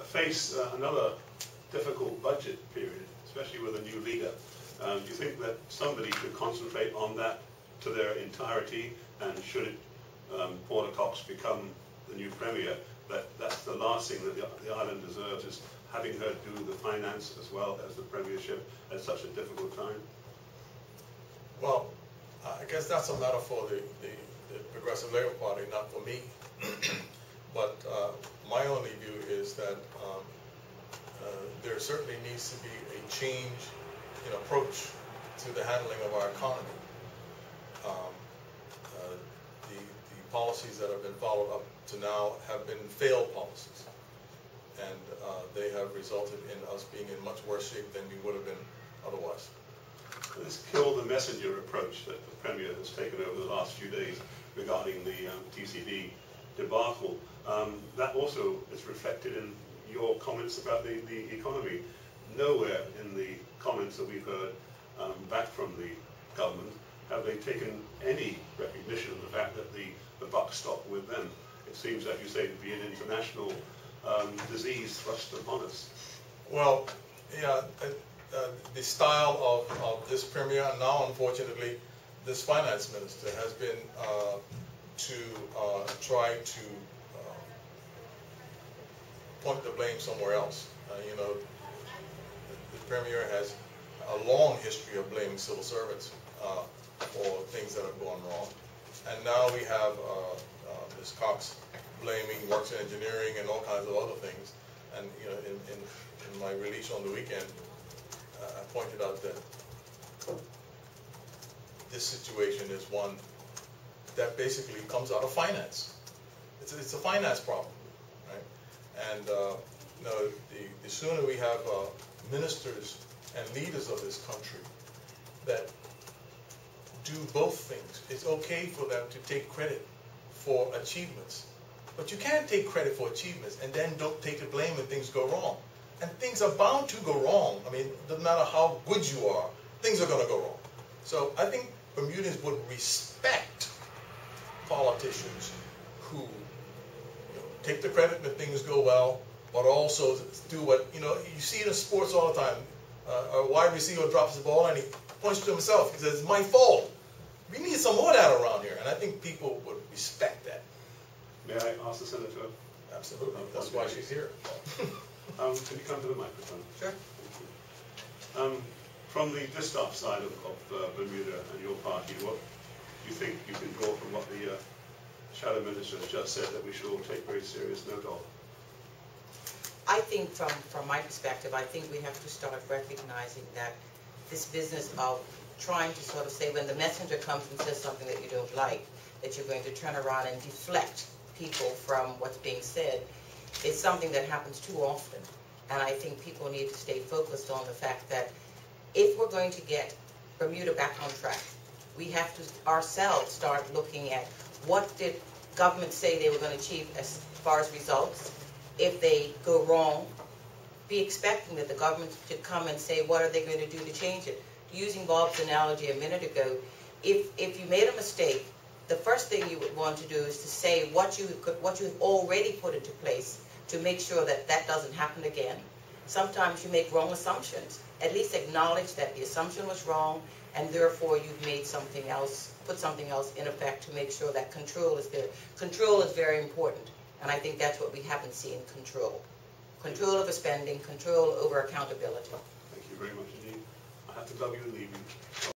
face another difficult budget period, especially with a new leader. Do you think that somebody should concentrate on that to their entirety, and should it, Porter Cox become the new Premier, that's the last thing that the island deserves, is having her do the finance as well as the Premiership at such a difficult time? Well, I guess that's a matter for the Progressive Labour Party, not for me. But my only view is that there certainly needs to be a change in approach to the handling of our economy. The policies that have been followed up to now have been failed policies, and they have resulted in us being in much worse shape than we would have been otherwise. This kill the messenger approach that the Premier has taken over the last few days regarding the TCD debacle, that also is reflected in your comments about the economy. Nowhere in the comments that we've heard back from the government have they taken any recognition of the fact that the buck stopped with them. It seems, like you say, to be an international disease thrust upon us. Well, yeah, the style of this Premier, and now unfortunately this Finance Minister, has been to try to point the blame somewhere else. You know, the Premier has a long history of blaming civil servants for things that have gone wrong, and now we have Ms. Cox blaming works in engineering and all kinds of other things. And you know, in my release on the weekend, I pointed out that this situation is one that basically comes out of finance. It's a finance problem, right? And you know, the sooner we have ministers and leaders of this country that do both things. It's okay for them to take credit for achievements, but you can't take credit for achievements and then don't take the blame when things go wrong. And things are bound to go wrong. I mean, it doesn't matter how good you are, things are going to go wrong. So I think Bermudans would respect politicians who, you know, take the credit when things go well, but also do what, you know, you see it in sports all the time. A wide receiver drops the ball and he points to himself. He says, "It's my fault." We need some more of that around here, and I think people would respect that. May I ask the Senator? Absolutely. That's why she's here. Can you come to the microphone? Sure. Thank you. From the distaff side of Bermuda and your party, what do you think you can draw from what the Shadow Minister has just said that we should all take very serious note of? I think from my perspective, I think we have to start recognizing that this business of trying to sort of say when the messenger comes and says something that you don't like, that you're going to turn around and deflect people from what's being said, is something that happens too often. And I think people need to stay focused on the fact that if we're going to get Bermuda back on track, we have to ourselves start looking at what did government say they were going to achieve as far as results. If they go wrong, be expecting that the government should come and say, what are they going to do to change it? Using Bob's analogy a minute ago, if you made a mistake, the first thing you would want to do is to say what you've already put into place to make sure that that doesn't happen again. Sometimes you make wrong assumptions. At least acknowledge that the assumption was wrong, and therefore you've made something else, put something else in effect to make sure that control is there. Control is very important, and I think that's what we haven't seen, control. Control over spending, control over accountability. Thank you very much indeed. I have to love you and leave you.